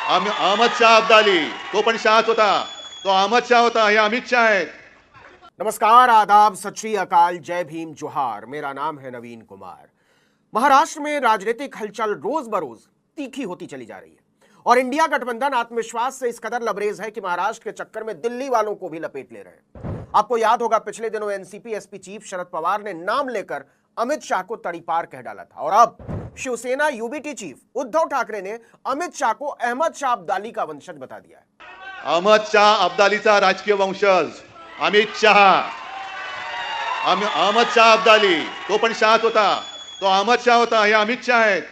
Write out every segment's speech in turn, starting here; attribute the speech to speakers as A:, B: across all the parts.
A: अहमद शाह अब्दाली तो पण शाहच होता, तो अहमद शाह होता, हे अमित शाह आहेत.
B: नमस्कार, आदाब, सत श्री अकाल, जय भीम, जोहार। मेरा नाम है नवीन कुमार। महाराष्ट्र में राजनीतिक हलचल रोज बरोज तीखी होती चली जा रही है और इंडिया गठबंधन आत्मविश्वास से इस कदर लबरेज है कि महाराष्ट्र के चक्कर में दिल्ली वालों को भी लपेट ले रहे हैं। आपको याद होगा, पिछले दिनों NCP SP chief Sharad Pawar ने नाम लेकर अमित शाह को तड़ीपार कह डाला था और अब शिवसेना यूबीटी चीफ उद्धव ठाकरे ने अमित शाह को अहमद शाह अब्दाली का वंशज बता दिया है।
A: अहमद शाह अब्दालीचा राजकीय वंशज अमित शाह. अहमद शाह अब्दाली तो पण शाहच होता, तो अहमद शाह होता, हे अमित शाह आहेत.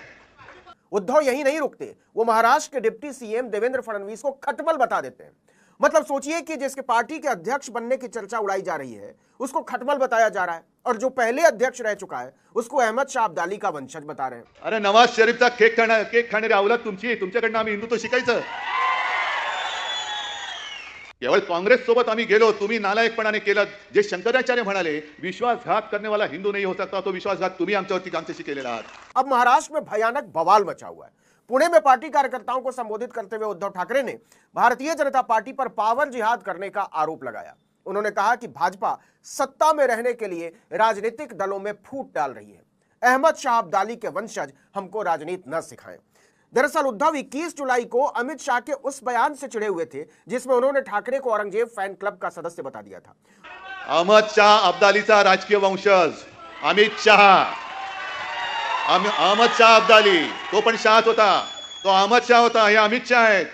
B: उद्धव यही नहीं रुकते, वो महाराष्ट्र के डिप्टी सीएम देवेंद्र फडणवीस को खटमल बता देते हैं। मतलब सोचिए कि जिसके पार्टी के अध्यक्ष बनने की चर्चा उड़ाई जा रही है उसको खटमल बताया जा रहा है और जो पहले अध्यक्ष रह चुका है उसको अहमद शाह अब्दाली का वंशज बता रहे हैं।
A: अरे नवाज शरीफचा केक खाणारी अवलाद तुमची, तुमच्याकडनं आम्ही हिंदुत्व शिकायचं. केवळ काँग्रेस सोबत आम्ही गेलो, तुम्ही नालायकपणाने केलं. जे शंकराचार्य म्हणाले विश्वासघात करने वाला हिंदू नहीं हो सकता, तो विश्वासघात तुम्ही आमच्याशी केलेला आहात.
B: अब महाराष्ट्र में भयानक बवाल मचा हुआ है। पुणे में पार्टी कार्यकर्ताओं को संबोधित करते हुए उद्धव ठाकरे ने भारतीय जनता पार्टी पर पावर जिहाद करने का आरोप लगाया। उन्होंने कहा कि भाजपा सत्ता में रहने के लिए राजनीतिक दलों में फूट डाल रही है। अहमद शाह अब्दाली के वंशज हमको राजनीति न सिखाएं। दरअसल उद्धव 21 जुलाई को अमित शाह के उस बयान से चिढ़े हुए थे जिसमें उन्होंने ठाकरे को औरंगजेब फैन क्लब का सदस्य बता दिया था।
A: अहमद शाह अब्दालीचा राजकीय वंशज अमित शाह. अहमद शाह अब्दाली तो पण शाहच होता, तो अहमद शाह होता, हे अमित शाह आहेत.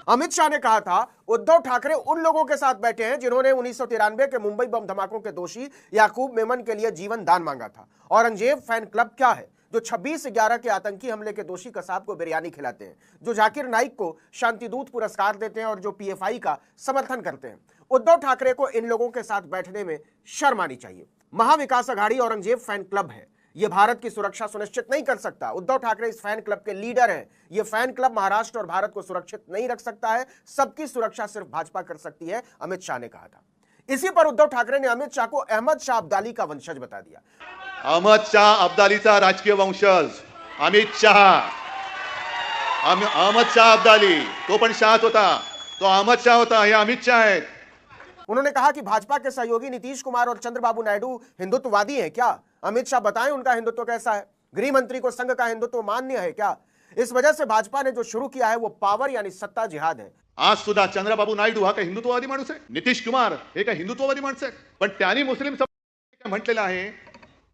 B: अमित शाह ने कहा था उद्धव ठाकरे उन लोगों के साथ बैठे हैं जिन्होंने 1993 के मुंबई बम धमाकों के दोषी याकूब मेमन के लिए जीवन दान मांगा था। औरंगजेब फैन क्लब क्या है? जो 26/11 के आतंकी हमले के दोषी कसाब को बिरयानी खिलाते हैं, जो जाकिर नाइक को शांतिदूत पुरस्कार देते हैं और जो पीएफआई का समर्थन करते हैं। उद्धव ठाकरे को इन लोगों के साथ बैठने में शर्म आनी चाहिए। महाविकास अघाड़ी औरंगजेब फैन क्लब है, यह भारत की सुरक्षा सुनिश्चित नहीं कर सकता। उद्धव ठाकरे इस फैन क्लब के लीडर हैं। यह फैन क्लब महाराष्ट्र और भारत को सुरक्षित नहीं रख सकता है। सबकी सुरक्षा सिर्फ भाजपा कर सकती है, अमित शाह ने कहा था। इसी पर उद्धव ठाकरे ने अमित शाह को अहमद शाह अब्दाली का वंशज बता दिया।
A: अहमद शाह अब्दालीचा राजकीय वंशज अमित शाह. अहमद शाह अब्दाली तो पण शाहच होता, तो अहमद शाह होता, हे अमित शाह आहेत.
B: उन्होंने कहा कि भाजपा के सहयोगी नीतीश कुमार और चंद्रबाबू नायडू हिंदुत्ववादी हैं क्या? अमित शाह बताएं उनका हिंदुत्व कैसा है? गृह मंत्री को संघ का हिंदुत्व मान्य है क्या? इस वजह से भाजपा ने जो शुरू किया है वो पावर यानी सत्ता जिहाद है।
A: आज सुद्धा चंद्रबाबू नायडू हा काही हिंदुत्ववादी माणूस आहे, नितीश कुमार हे काही हिंदुत्ववादी माणूस आहेत, पण त्यांनी मुस्लिम समाज म्हटलेलं आहे,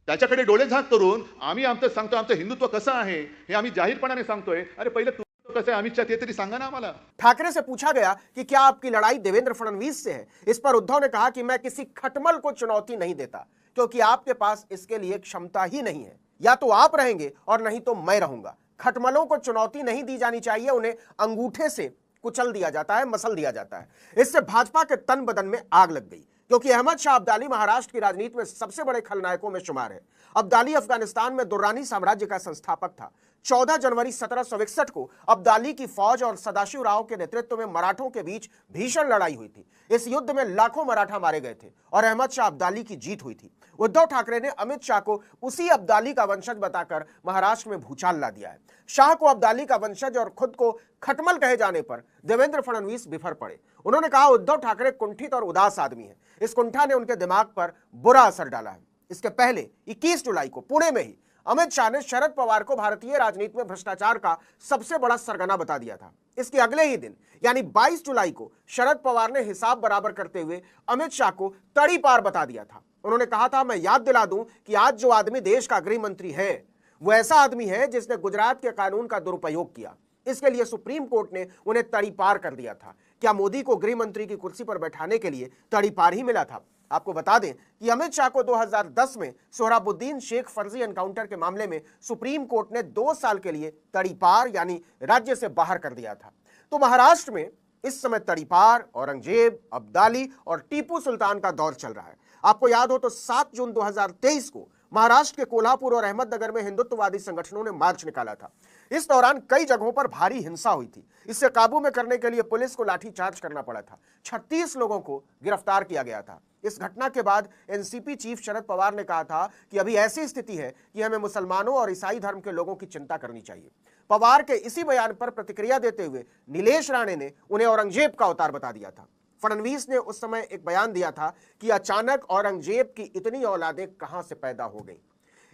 A: त्याच्याकडे डोळे झाक करून आम्ही आमचं सांगतो, आमचं हिंदुत्व कसं आहे हे आम्ही जाहीरपणाने सांगतोय. अरे पहिले तुमचं कसं आहे अमित शाह ते तरी सांगा ना आम्हाला.
B: ठाकरे से पूछा गया कि क्या आपकी लड़ाई देवेंद्र फडणवीस से है? इस पर उद्धव ने कहा कि मैं किसी खटमल को चुनौती नहीं देता क्योंकि आपके पास इसके लिए क्षमता ही नहीं है। या तो आप रहेंगे और नहीं तो मैं रहूंगा। खटमलों को चुनौती नहीं दी जानी चाहिए, उन्हें अंगूठे से कुचल दिया जाता है, मसल दिया जाता है। इससे भाजपा के तन बदन में आग लग गई क्योंकि अहमद शाह अब्दाली महाराष्ट्र की राजनीति में सबसे बड़े खलनायकों में शुमार है। अब्दाली अफगानिस्तान में दुर्रानी साम्राज्य का संस्थापक था। 14 जनवरी 1761 को अब्दाली की फौज और सदाशिव राव के नेतृत्व में मराठों के बीच भीषण लड़ाई हुई थी। इस युद्ध में लाखों मराठा मारे गए थे और अहमद शाह अब्दाली की जीत हुई थी। उद्धव ठाकरे ने अमित शाह को उसी अब्दाली का वंशज बताकर महाराष्ट्र में भूचाल ला दिया है। शाह को अब्दाली का वंशज और खुद को खटमल कहे जाने पर देवेंद्र फडणवीस बिफर पड़े। उन्होंने कहा उद्धव ठाकरे कुंठित और उदास आदमी है। इस कुंठा ने उनके दिमाग पर बुरा असर डाला है। इसके पहले 21 जुलाई को पुणे में ही अमित शाह ने शरद पवार को भारतीय राजनीति में भ्रष्टाचार का सबसे बड़ा सरगना बता दिया था। इसके अगले ही दिन यानी 22 जुलाई को शरद पवार ने हिसाब बराबर करते हुए अमित शाह को तड़ीपार बता दिया था। उन्होंने कहा था, मैं याद दिला दूं कि आज जो आदमी देश का गृह मंत्री है वो ऐसा आदमी है जिसने गुजरात के कानून का दुरुपयोग किया। इसके लिए सुप्रीम कोर्ट ने उन्हें तड़ीपार कर दिया था। क्या मोदी को गृह मंत्री की कुर्सी पर बैठाने के लिए तड़ीपार ही मिला था? आपको बता दें कि अमित शाह को 2010 में सोहराबुद्दीन शेख फर्जी एनकाउंटर के मामले में सुप्रीम कोर्ट ने 2 साल के लिए तड़ीपार यानी राज्य से बाहर कर दिया था। तो महाराष्ट्र में इस समय तड़ीपार, औरंगजेब, अब्दाली और टीपू सुल्तान का दौर चल रहा है। आपको याद हो तो 7 जून 2023 को महाराष्ट्र के कोल्हापुर और अहमदनगर में हिंदुत्ववादी संगठनों ने मार्च निकाला था। इस दौरान कई जगहों पर भारी हिंसा हुई थी। इससे काबू में करने के लिए पुलिस को लाठीचार्ज करना पड़ा था। 36 लोगों को गिरफ्तार किया गया था। इस घटना के बाद एनसीपी चीफ शरद पवार ने कहा था कि अभी ऐसी स्थिति है कि हमें मुसलमानों और ईसाई धर्म के लोगों की चिंता करनी चाहिए। पवार के इसी बयान पर प्रतिक्रिया देते हुए नीलेश राणे ने उन्हें औरंगजेब का अवतार बता दिया था। फडणवीस ने उस समय एक बयान दिया था कि अचानक औरंगजेब की इतनी औलादें कहां से पैदा हो गई।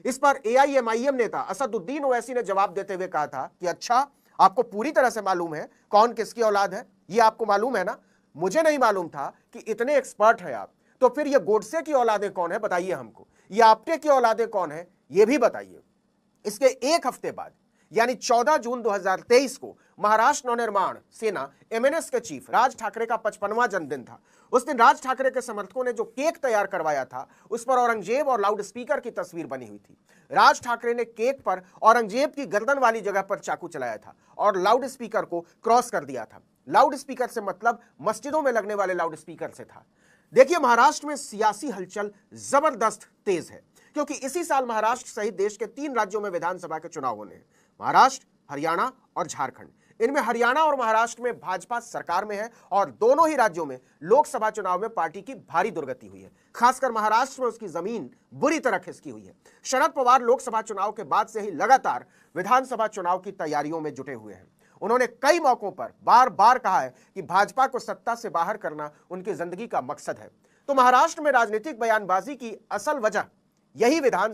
B: इस पर एआईएमआईएम नेता असदुद्दीन ओवैसी ने जवाब देते हुए कहा था कि अच्छा, आपको पूरी तरह से मालूम है कौन किसकी औलाद है, ये आपको मालूम है ना? मुझे नहीं मालूम था कि इतने एक्सपर्ट हैं आप। तो फिर ये गोडसे की औलादें कौन है बताइए हमको, ये आपटे की औलादें कौन है ये भी बताइए। इसके एक हफ्ते बाद यानी 14 जून 2023 को महाराष्ट्र नवनिर्माण सेना एमएनएस के चीफ राज ठाकरे का 55वां जन्मदिन था। उस दिन राज ठाकरे के समर्थकों ने जो केक तैयार करवाया था उस पर औरंगजेब और लाउड स्पीकर की तस्वीर बनी हुई थी। राज ठाकरे ने केक पर औरंगजेब की गर्दन वाली जगह पर चाकू चलाया था और लाउड स्पीकर को क्रॉस कर दिया था। लाउड स्पीकर से मतलब मस्जिदों में लगने वाले लाउड स्पीकर से था। देखिए, महाराष्ट्र में सियासी हलचल जबरदस्त तेज है क्योंकि इसी साल महाराष्ट्र सहित देश के 3 राज्यों में विधानसभा के चुनाव होने हैं, महाराष्ट्र, हरियाणा और झारखंड। इनमें हरियाणा और महाराष्ट्र में भाजपा सरकार में है और दोनों ही राज्यों में लोकसभा चुनाव में पार्टी की भारी दुर्गति हुई है। खासकर महाराष्ट्र में उसकी जमीन बुरी तरह खिसकी हुई है। शरद पवार लोकसभा चुनाव के बाद से ही लगातार विधानसभा चुनाव की तैयारियों में जुटे हुए हैं। उन्होंने कई मौकों पर बार बार कहा है कि भाजपा को सत्ता से बाहर करना उनकी जिंदगी का मकसद है। तो महाराष्ट्र में राजनीतिक बयानबाजी की असल वजह यही विधान